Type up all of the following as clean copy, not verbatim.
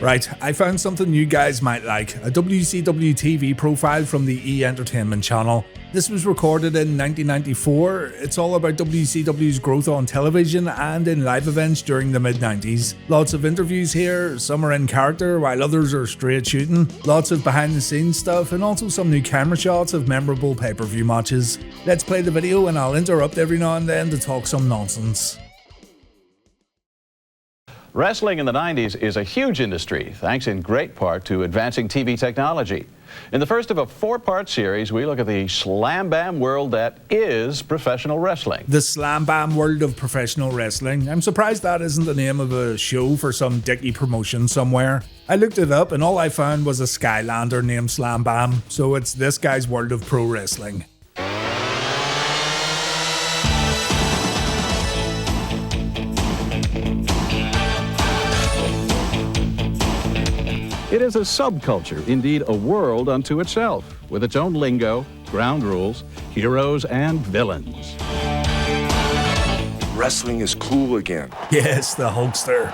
Right, I found something you guys might like, a WCW TV profile from the E! Entertainment channel. This was recorded in 1994. It's all about WCW's growth on television and in live events during the mid-90s. Lots of interviews here, some are in character while others are straight shooting. Lots of behind the scenes stuff and also some new camera shots of memorable pay-per-view matches. Let's play the video and I'll interrupt every now and then to talk some nonsense. Wrestling in the 90s is a huge industry, thanks in great part to advancing TV technology. In the first of a 4-part series, we look at the slam bam world that is professional wrestling. The slam bam world of professional wrestling. I'm surprised that isn't the name of a show for some dicky promotion somewhere. I looked it up and all I found was a Skylander named Slam Bam, so it's this guy's world of pro wrestling. It is a subculture, indeed a world unto itself, with its own lingo, ground rules, heroes, and villains. Wrestling is cool again. Yes, the Hulkster.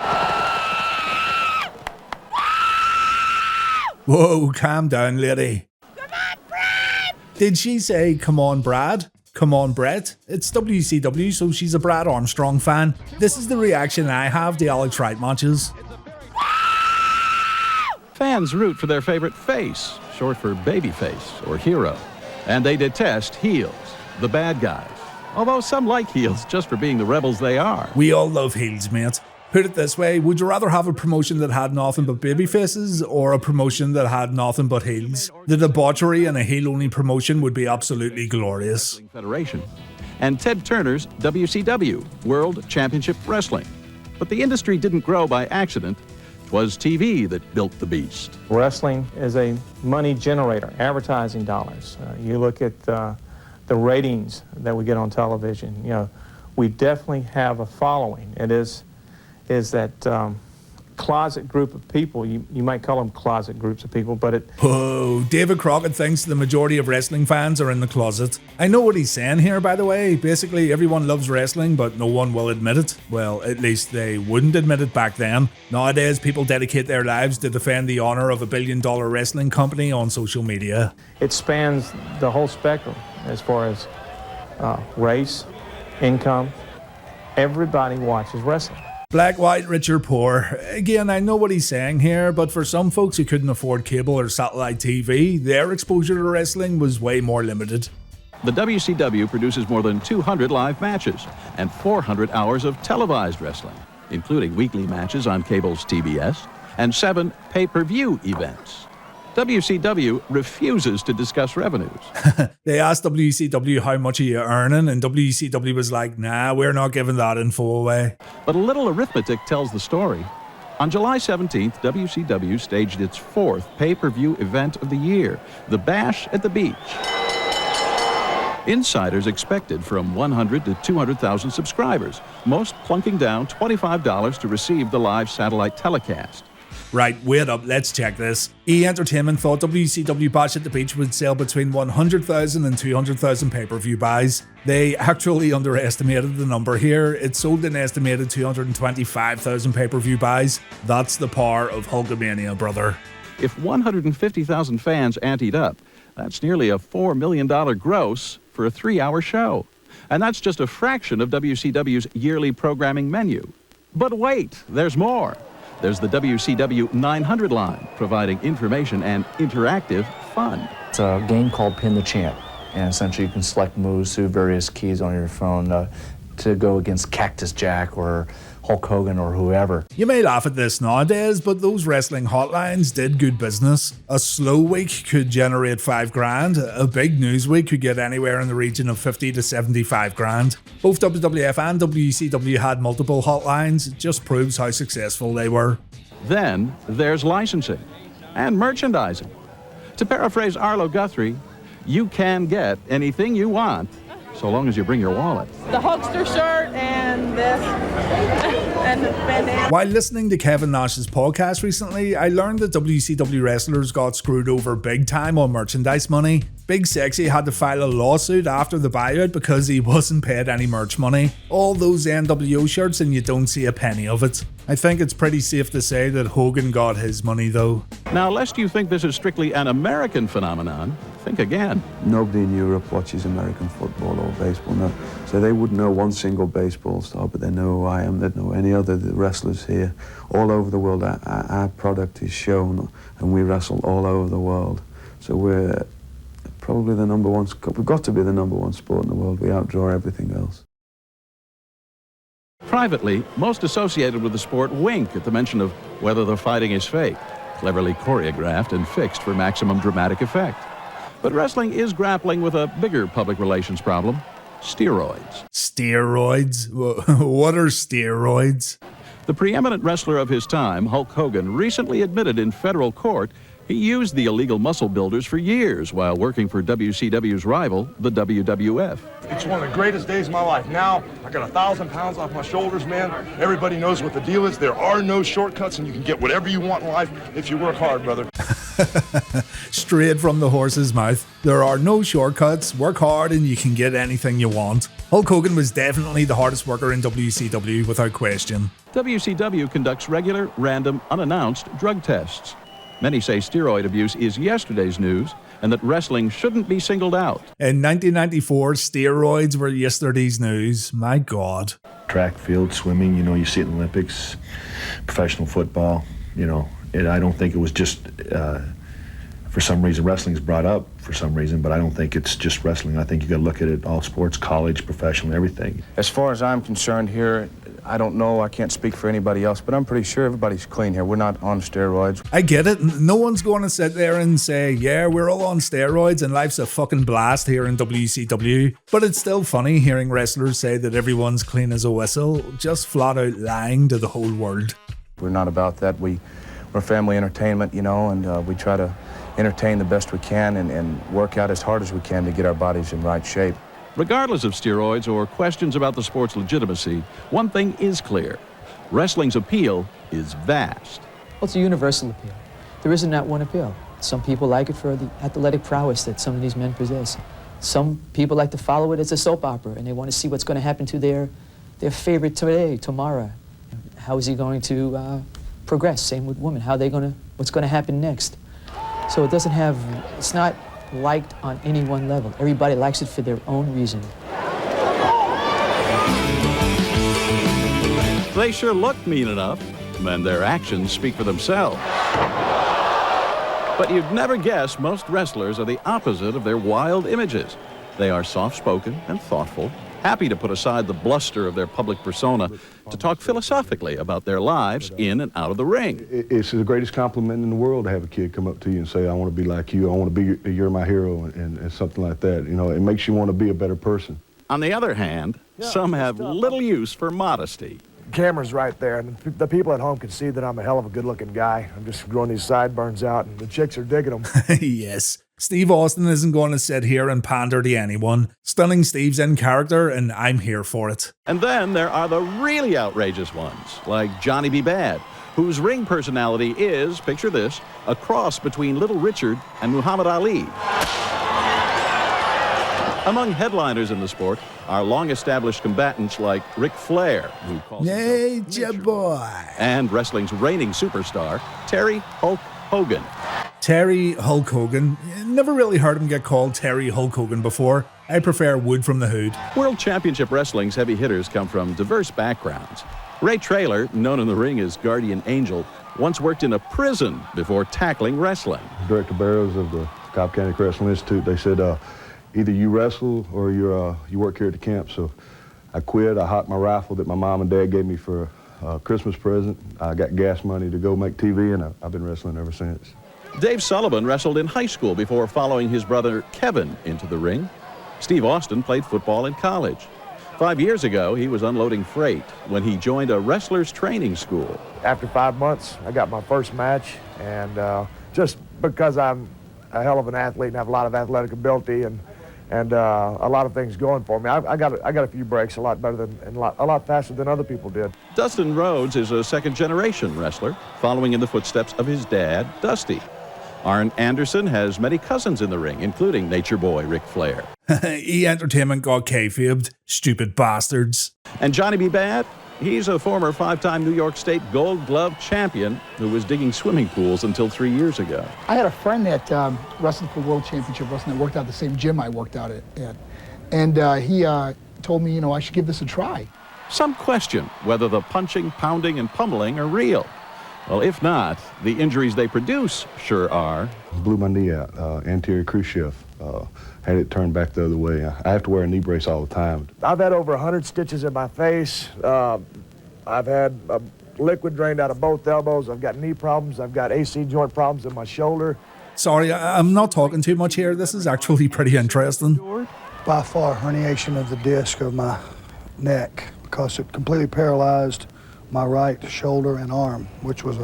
Whoa, calm down, lady. Come on, Brad! Did she say, come on, Brad? Come on, Brett. It's WCW, so she's a Brad Armstrong fan. This is the reaction I have to Alex Wright matches. Fans root for their favorite face, short for babyface or hero, and they detest heels, the bad guys. Although some like heels just for being the rebels they are. We all love heels, mate. Put it this way, would you rather have a promotion that had nothing but baby faces or a promotion that had nothing but heels? The debauchery in a heel-only promotion would be absolutely glorious. Federation and Ted Turner's WCW, World Championship Wrestling. But the industry didn't grow by accident. It was TV that built the beast. Wrestling is a money generator, advertising dollars. You look at the ratings that we get on television. You know, we definitely have a following. It is that closet group of people. You might call them closet groups of people, but it... Whoa, David Crockett thinks the majority of wrestling fans are in the closet. I know what he's saying here, by the way. Basically, everyone loves wrestling, but no one will admit it. Well, at least they wouldn't admit it back then. Nowadays, people dedicate their lives to defend the honor of $1 billion wrestling company on social media. It spans the whole spectrum as far as race, income. Everybody watches wrestling. Black, white, rich or poor. Again, I know what he's saying here, but for some folks who couldn't afford cable or satellite TV, their exposure to wrestling was way more limited. The WCW produces more than 200 live matches and 400 hours of televised wrestling, including weekly matches on cable's TBS and 7 pay-per-view events. WCW refuses to discuss revenues. They asked WCW how much are you earning, and WCW was like, nah, we're not giving that info away. But a little arithmetic tells the story. On July 17th, WCW staged its 4th pay-per-view event of the year, the Bash at the Beach. Insiders expected from 100 to 200,000 subscribers, most plunking down $25 to receive the live satellite telecast. Right, wait up, let's check this. E! Entertainment thought WCW Bash at the Beach would sell between 100,000 and 200,000 pay-per-view buys. They actually underestimated the number here. It sold an estimated 225,000 pay-per-view buys. That's the power of Hulkamania, brother. If 150,000 fans anteed up, that's nearly a $4 million gross for a 3-hour show. And that's just a fraction of WCW's yearly programming menu. But wait, there's more. There's the WCW 900 line, providing information and interactive fun. It's a game called Pin the Champ, and essentially you can select moves through various keys on your phone to go against Cactus Jack or Hulk Hogan or whoever. You may laugh at this nowadays, but those wrestling hotlines did good business. A slow week could generate $5,000. A big news week could get anywhere in the region of 50 to 75 grand. Both WWF and WCW had multiple hotlines. It just proves how successful they were. Then there's licensing and merchandising. To paraphrase Arlo Guthrie, you can get anything you want, so long as you bring your wallet. The Hulkster shirt and this and the bandana. While listening to Kevin Nash's podcast recently, I learned that WCW wrestlers got screwed over big time on merchandise money. Big Sexy had to file a lawsuit after the buyout because he wasn't paid any merch money. All those NWO shirts and you don't see a penny of it. I think it's pretty safe to say that Hogan got his money though. Now, lest you think this is strictly an American phenomenon, think again. Nobody in Europe watches American football or baseball, no. So they wouldn't know one single baseball star, but they know who I am, they'd know any other wrestlers here. All over the world, our product is shown, and we wrestle all over the world. So we're probably the number one, we've got to be the number one sport in the world. We outdraw everything else. Privately, most associated with the sport wink at the mention of whether the fighting is fake, cleverly choreographed and fixed for maximum dramatic effect. But wrestling is grappling with a bigger public relations problem: steroids. Steroids? What are steroids? The preeminent wrestler of his time, Hulk Hogan, recently admitted in federal court he used the illegal muscle builders for years while working for WCW's rival, the WWF. It's one of the greatest days of my life. Now, I got 1,000 pounds off my shoulders, man. Everybody knows what the deal is. There are no shortcuts, and you can get whatever you want in life if you work hard, brother. Straight from the horse's mouth. There are no shortcuts. Work hard and you can get anything you want. Hulk Hogan was definitely the hardest worker in WCW without question. WCW conducts regular, random, unannounced drug tests. Many say steroid abuse is yesterday's news and that wrestling shouldn't be singled out. In 1994, steroids were yesterday's news. My God. Track, field, swimming, you know, you see it in the Olympics, professional football, you know. I don't think it was just, for some reason, wrestling's brought up for some reason, but I don't think it's just wrestling. I think you got to look at it all sports, college, professional, everything. As far as I'm concerned here, I don't know, I can't speak for anybody else, but I'm pretty sure everybody's clean here. We're not on steroids. I get it. No one's going to sit there and say, yeah, we're all on steroids and life's a fucking blast here in WCW. But it's still funny hearing wrestlers say that everyone's clean as a whistle, just flat out lying to the whole world. We're not about that. We're family entertainment, you know, and we try to entertain the best we can and work out as hard as we can to get our bodies in right shape. Regardless of steroids or questions about the sport's legitimacy, one thing is clear: wrestling's appeal is vast. Well, it's a universal appeal. There isn't that one appeal. Some people like it for the athletic prowess that some of these men possess. Some people like to follow it as a soap opera, and they want to see what's going to happen to their favorite today, tomorrow. How is he going to progress? Same with women. What's going to happen next? So it's not liked on any one level. Everybody likes it for their own reason. They sure look mean enough, and their actions speak for themselves. But you'd never guess most wrestlers are the opposite of their wild images. They are soft-spoken and thoughtful, happy to put aside the bluster of their public persona to talk philosophically about their lives in and out of the ring. It's the greatest compliment in the world to have a kid come up to you and say, I want to be like you, I want to be, you're my hero, and something like that. You know, it makes you want to be a better person. On the other hand, some have little use for modesty. The camera's right there, and the people at home can see that I'm a hell of a good-looking guy. I'm just growing these sideburns out, and the chicks are digging them. Yes. Steve Austin isn't going to sit here and pander to anyone. Stunning Steve's in character, and I'm here for it. And then there are the really outrageous ones, like Johnny B. Bad, whose ring personality is, picture this, a cross between Little Richard and Muhammad Ali. Among headliners in the sport are long-established combatants like Ric Flair, who calls himself Nature Boy, and wrestling's reigning superstar, Terry Hulk Hogan. Terry Hulk Hogan. Never really heard him get called Terry Hulk Hogan before. I prefer Wood from the Hood. World Championship Wrestling's heavy hitters come from diverse backgrounds. Ray Traylor, known in the ring as Guardian Angel, once worked in a prison before tackling wrestling. Director Barrows of the Cobb County Wrestling Institute, they said, either you wrestle or you work here at the camp. So I quit. I hopped my rifle that my mom and dad gave me for a Christmas present. I got gas money to go make TV, and I've been wrestling ever since. Dave Sullivan wrestled in high school before following his brother Kevin into the ring. Steve Austin played football in college. 5 years ago, he was unloading freight when he joined a wrestler's training school. After 5 months, I got my first match, and just because I'm a hell of an athlete and have a lot of athletic ability and a lot of things going for me, I got a few breaks a lot better than and a lot faster than other people did. Dustin Rhodes is a second-generation wrestler, following in the footsteps of his dad, Dusty. Arn Anderson has many cousins in the ring, including Nature Boy Ric Flair. E! Entertainment got kayfabed, stupid bastards. And Johnny B. Bad? He's a former 5-time New York State Gold Glove champion who was digging swimming pools until 3 years ago. I had a friend that wrestled for World Championship Wrestling that worked out the same gym I worked out at. And he told me, I should give this a try. Some question whether the punching, pounding, and pummeling are real. Well, if not, the injuries they produce sure are. Blew my knee out, anterior cruciate. Had it turned back the other way. I have to wear a knee brace all the time. I've had over 100 stitches in my face. I've had liquid drained out of both elbows. I've got knee problems. I've got AC joint problems in my shoulder. Sorry, I'm not talking too much here. This is actually pretty interesting. By far, herniation of the disc of my neck because it completely paralyzed my right shoulder and arm, which was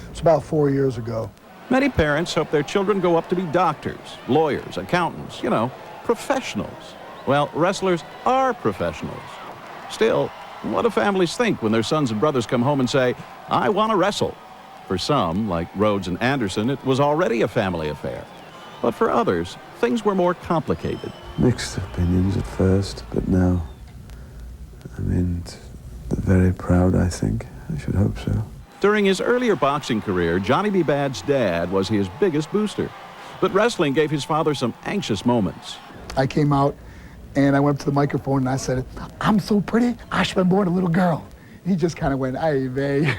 it's about 4 years ago. Many parents hope their children go up to be doctors, lawyers, accountants, professionals. Well, wrestlers are professionals. Still, what do families think when their sons and brothers come home and say, I want to wrestle? For some, like Rhodes and Anderson, it was already a family affair. But for others, things were more complicated. Mixed opinions at first, but now, they're very proud, I think. I should hope so. During his earlier boxing career, Johnny B. Bad's dad was his biggest booster. But wrestling gave his father some anxious moments. I came out and I went up to the microphone and I said, I'm so pretty, I should have been born a little girl. He just kind of went, hey, babe.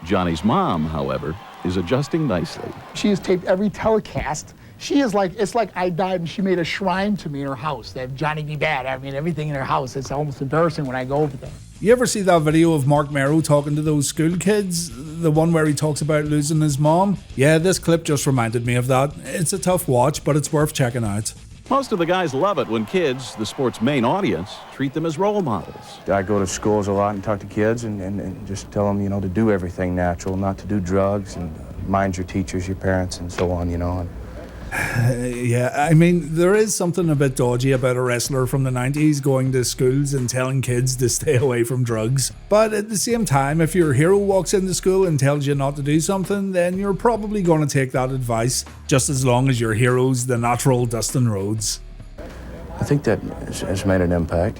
Johnny's mom, however, is adjusting nicely. She has taped every telecast. She is like, it's like I died and she made a shrine to me in her house. That Johnny B. Bad, everything in her house. It's almost embarrassing when I go over there. You ever see that video of Mark Merrow talking to those school kids? The one where he talks about losing his mom? Yeah, this clip just reminded me of that. It's a tough watch, but it's worth checking out. Most of the guys love it when kids, the sport's main audience, treat them as role models. I go to schools a lot and talk to kids and just tell them, to do everything natural, not to do drugs, and mind your teachers, your parents, and so on, Yeah, there is something a bit dodgy about a wrestler from the 90s going to schools and telling kids to stay away from drugs. But at the same time, if your hero walks into school and tells you not to do something, then you're probably going to take that advice, just as long as your hero's the natural Dustin Rhodes. I think that has made an impact.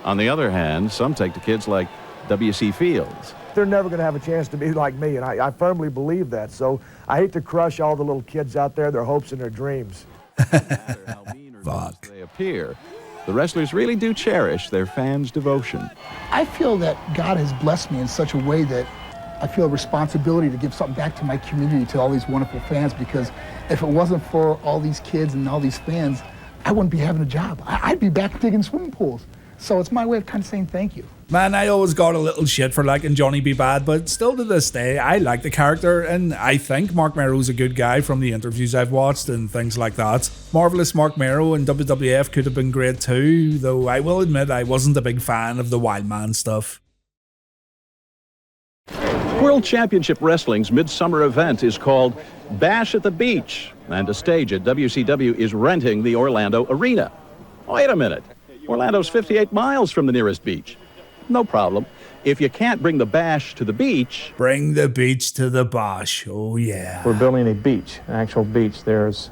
On the other hand, some take to kids like W.C. Fields. They're never going to have a chance to be like me, and I firmly believe that. So I hate to crush all the little kids out there, their hopes and their dreams. No matter how mean or nice they appear, the wrestlers really do cherish their fans' devotion. I feel that God has blessed me in such a way that I feel a responsibility to give something back to my community, to all these wonderful fans, because if it wasn't for all these kids and all these fans, I wouldn't be having a job. I'd be back digging swimming pools. So it's my way of kind of saying thank you. Man, I always got a little shit for liking Johnny B. Bad, but still to this day, I like the character, and I think Mark Merrow's a good guy from the interviews I've watched and things like that. Marvelous Mark Merrow and WWF could have been great too, though I will admit I wasn't a big fan of the Wildman stuff. World Championship Wrestling's midsummer event is called Bash at the Beach, and a stage at WCW is renting the Orlando Arena. Wait a minute. Orlando's 58 miles from the nearest beach. No problem. If you can't bring the bash to the beach... Bring the beach to the bash. Oh, yeah. We're building a beach, an actual beach. There's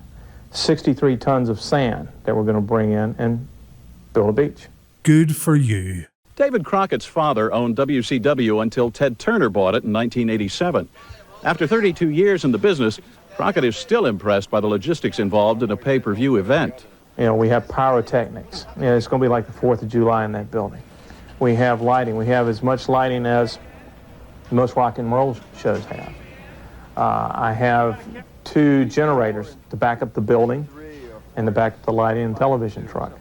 63 tons of sand that we're going to bring in and build a beach. Good for you. David Crockett's father owned WCW until Ted Turner bought it in 1987. After 32 years in the business, Crockett is still impressed by the logistics involved in a pay-per-view event. We have pyrotechnics. It's going to be like the 4th of July in that building. We have lighting. We have as much lighting as most rock and roll shows have. I have 2 generators to back up the building and to back up the lighting and television truck.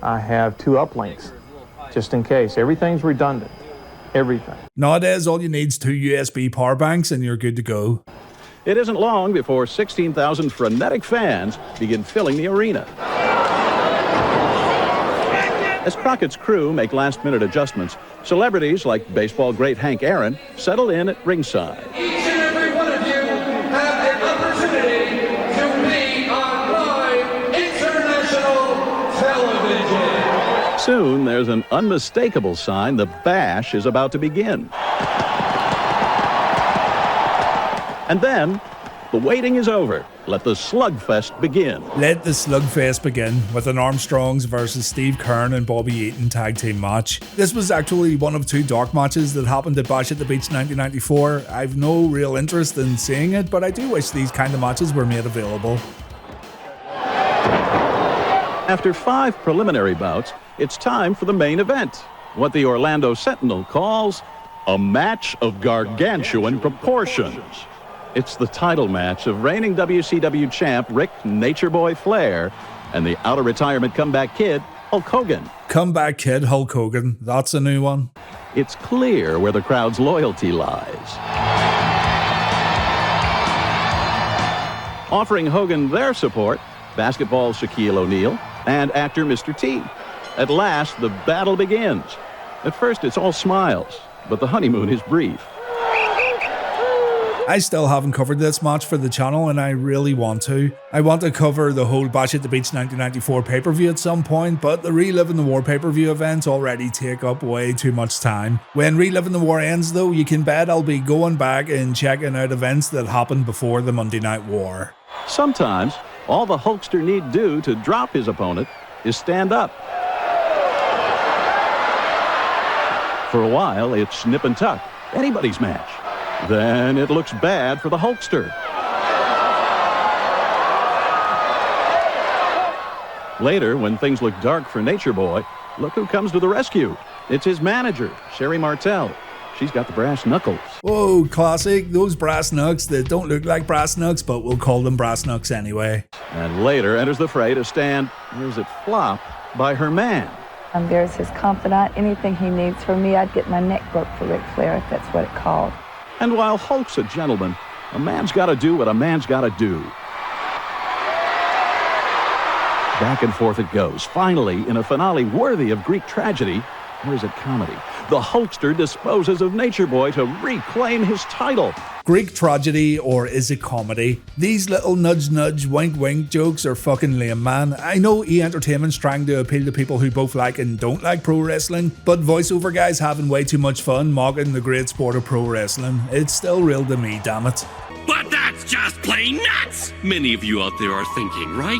I have 2 uplinks, just in case. Everything's redundant. Everything. Nowadays, all you need is 2 USB power banks and you're good to go. It isn't long before 16,000 frenetic fans begin filling the arena. As Crockett's crew make last-minute adjustments, celebrities like baseball great Hank Aaron settle in at ringside. Each and every one of you have an opportunity to be on live international television. Soon, there's an unmistakable sign the bash is about to begin. And then, The waiting is over. Let the slugfest begin. Let the slugfest begin with an Armstrongs versus Steve Keirn and Bobby Eaton tag team match. This was actually one of 2 dark matches that happened at Bash at the Beach 1994. I've no real interest in seeing it, but I do wish these kind of matches were made available. After 5 preliminary bouts, it's time for the main event. What the Orlando Sentinel calls a match of gargantuan proportions. It's the title match of reigning WCW champ Ric Nature Boy Flair and the out-of-retirement comeback kid Hulk Hogan. Comeback kid Hulk Hogan, that's a new one. It's clear where the crowd's loyalty lies. Offering Hogan their support, basketball's Shaquille O'Neal and actor Mr. T. At last, the battle begins. At first, it's all smiles, but the honeymoon is brief. I still haven't covered this match for the channel, and I really want to. I want to cover the whole Bash at the Beach 1994 pay-per-view at some point, but the Reliving the War pay-per-view events already take up way too much time. When Reliving the War ends though, you can bet I'll be going back and checking out events that happened before the Monday Night War. Sometimes, all the Hulkster need do to drop his opponent is stand up. For a while, it's nip and tuck, anybody's match. Then it looks bad for the Hulkster. Later, when things look dark for Nature Boy, look who comes to the rescue. It's his manager, Sherry Martel. She's got the brass knuckles. Whoa, classic. Those brass knucks that don't look like brass knucks, but we'll call them brass knucks anyway. And later enters the fray to stand, here's it flop, by her man. There's his confidant. Anything he needs from me, I'd get my neck broke for Ric Flair if that's what it called. And while Hulk's a gentleman, a man's got to do what a man's got to do. Back and forth it goes. Finally, in a finale worthy of Greek tragedy, or is it comedy? The Hulkster disposes of Nature Boy to reclaim his title. Greek tragedy, or is it comedy? These little nudge-nudge, wink-wink jokes are fucking lame, man. I know E! Entertainment's trying to appeal to people who both like and don't like pro wrestling, but voiceover guys having way too much fun mocking the great sport of pro wrestling. It's still real to me, damn it. But that's just plain nuts! Many of you out there are thinking, right?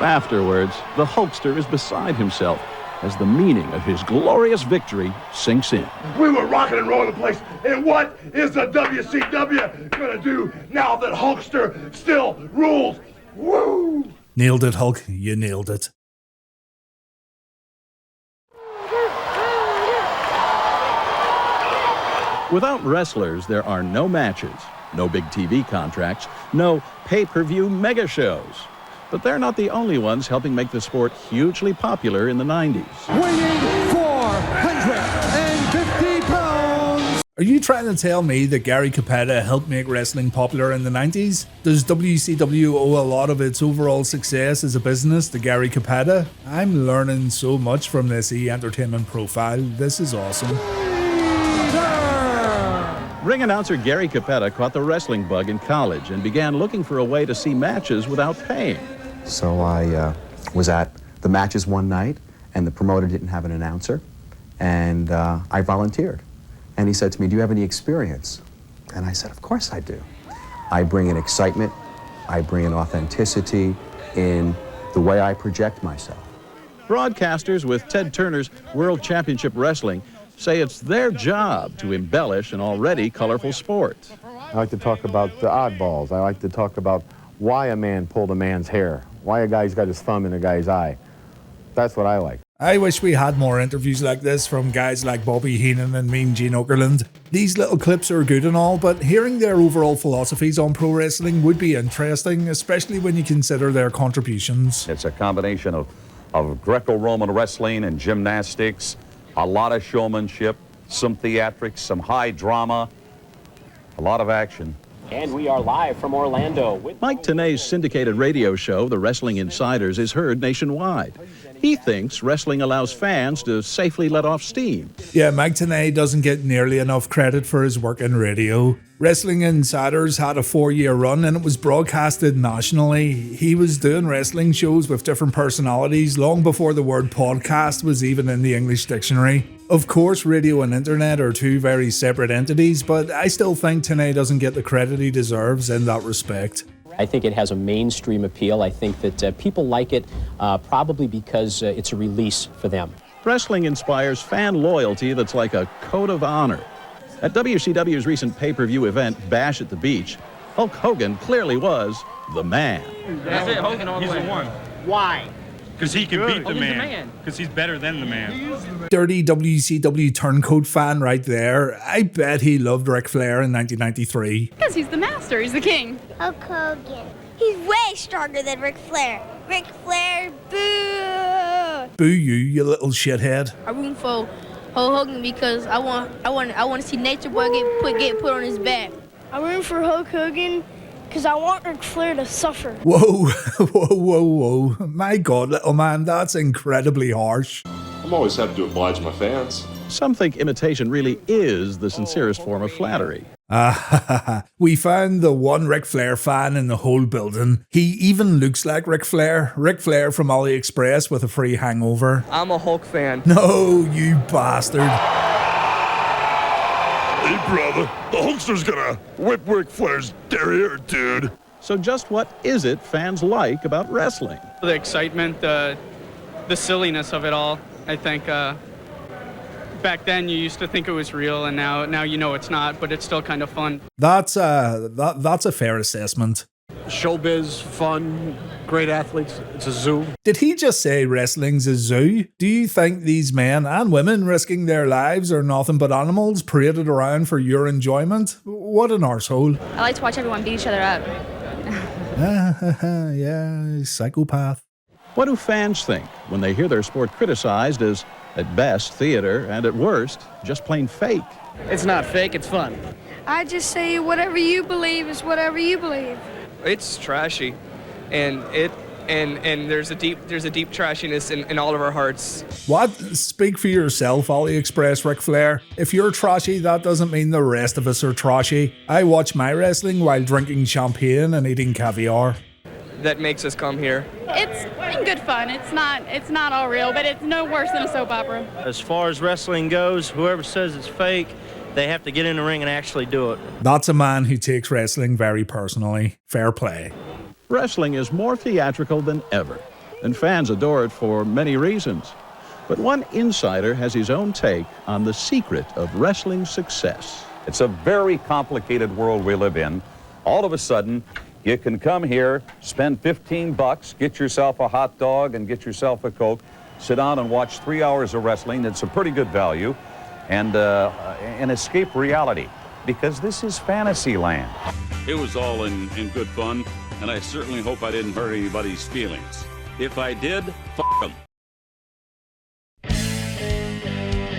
Afterwards, the Hulkster is beside himself as the meaning of his glorious victory sinks in. We were rocking and rolling the place, and what is the WCW gonna do now that Hulkster still rules? Woo! Nailed it, Hulk. You nailed it. Without wrestlers, there are no matches, no big TV contracts, no pay-per-view mega shows. But they're not the only ones helping make the sport hugely popular in the 90s. Weighing 450 pounds! Are you trying to tell me that Gary Capetta helped make wrestling popular in the 90s? Does WCW owe a lot of its overall success as a business to Gary Capetta? I'm learning so much from this E! Entertainment Profile. This is awesome. Ring announcer Gary Capetta caught the wrestling bug in college and began looking for a way to see matches without paying. So I was at the matches one night, and the promoter didn't have an announcer, and I volunteered. And he said to me, "Do you have any experience?" And I said, "Of course I do. I bring in excitement, I bring in authenticity in the way I project myself." Broadcasters with Ted Turner's World Championship Wrestling say it's their job to embellish an already colorful sport. I like to talk about the oddballs. I like to talk about why a man pulled a man's hair, why a guy's got his thumb in a guy's eye. That's what I like. I wish we had more interviews like this from guys like Bobby Heenan and Mean Gene Okerlund. These little clips are good and all, but hearing their overall philosophies on pro wrestling would be interesting, especially when you consider their contributions. It's a combination of Greco-Roman wrestling and gymnastics, a lot of showmanship, some theatrics, some high drama, a lot of action. And we are live from Orlando. Mike Tenay's syndicated radio show, The Wrestling Insiders, is heard nationwide. He thinks wrestling allows fans to safely let off steam. Yeah, Mike Tenay doesn't get nearly enough credit for his work in radio. Wrestling Insiders had a 4-year run and it was broadcasted nationally. He was doing wrestling shows with different personalities long before the word podcast was even in the English dictionary. Of course, radio and internet are two very separate entities, but I still think Tenay doesn't get the credit he deserves in that respect. I think it has a mainstream appeal. I think that people like it probably because it's a release for them. Wrestling inspires fan loyalty that's like a code of honor. At WCW's recent pay-per-view event, Bash at the Beach, Hulk Hogan clearly was the man. That's it, Hogan all the way. He's the one. Why? Because he can beat the Hogan's the man. Because he's better than the man. Dirty WCW turncoat fan right there. I bet he loved Ric Flair in 1993. Because he's the master, he's the king. Hulk Hogan. He's way stronger than Ric Flair. Ric Flair, boo! Boo you little shithead. I root for Hulk Hogan because I want to see Nature Boy get put on his back. I'm rooting for Hulk Hogan because I want Ric Flair to suffer. Whoa, whoa. My God, little man, that's incredibly harsh. I'm always happy to oblige my fans. Some think imitation really is the sincerest form of flattery. We found the one Ric Flair fan in the whole building. He even looks like Ric Flair. Ric Flair from AliExpress with a free hangover. I'm a Hulk fan. No, you bastard. Hey, brother, the Hulkster's gonna whip Ric Flair's derriere, dude. So just what is it fans like about wrestling? The excitement, the silliness of it all. I think back then you used to think it was real, and now you know it's not, but it's still kind of fun. That's a fair assessment. Showbiz, fun, great athletes. It's a zoo. Did he just say wrestling's a zoo? Do you think these men and women risking their lives are nothing but animals paraded around for your enjoyment? What an arsehole. I like to watch everyone beat each other up. Yeah, psychopath. What do fans think when they hear their sport criticized as, at best, theater, and at worst, just plain fake? It's not fake, it's fun. I just say whatever you believe is whatever you believe. It's trashy, and there's a deep trashiness in all of our hearts. What? Speak for yourself, AliExpress Ric Flair. If you're trashy, that doesn't mean the rest of us are trashy. I watch my wrestling while drinking champagne and eating caviar. That makes us come here. It's good fun. It's not all real, but it's no worse than a soap opera. As far as wrestling goes, whoever says it's fake, they have to get in the ring and actually do it. That's a man who takes wrestling very personally. Fair play. Wrestling is more theatrical than ever, and fans adore it for many reasons. But one insider has his own take on the secret of wrestling's success. It's a very complicated world we live in. All of a sudden, you can come here, spend $15, get yourself a hot dog and get yourself a Coke, sit down and watch 3 hours of wrestling. It's a pretty good value, and escape reality, because this is fantasy land. It was all in good fun, and I certainly hope I didn't hurt anybody's feelings. If I did, f*** them.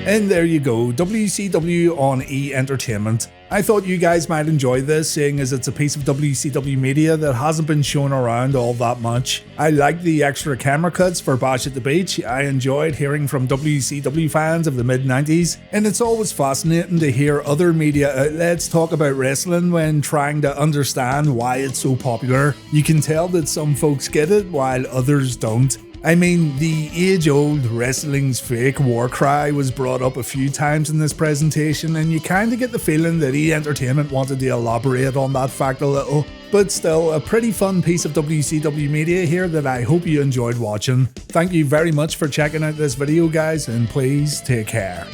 And there you go, WCW on E! Entertainment. I thought you guys might enjoy this, seeing as it's a piece of WCW media that hasn't been shown around all that much. I liked the extra camera cuts for Bash at the Beach. I enjoyed hearing from WCW fans of the mid-90s, and it's always fascinating to hear other media outlets talk about wrestling when trying to understand why it's so popular. You can tell that some folks get it while others don't. I mean, the age-old wrestling's fake war cry was brought up a few times in this presentation, and you kinda get the feeling that E! Entertainment wanted to elaborate on that fact a little. But still, a pretty fun piece of WCW media here that I hope you enjoyed watching. Thank you very much for checking out this video, guys, and please take care.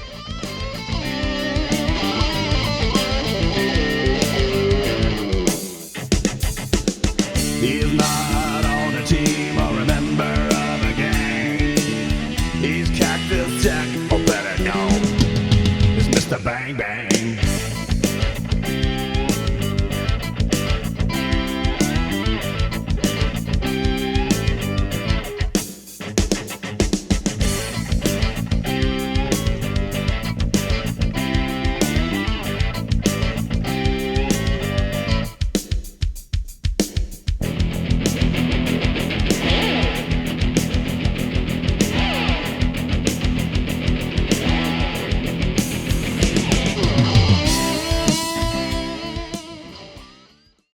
He's not on a team or a member of a gang. He's Cactus Jack, or better known as Mr. Bang Bang.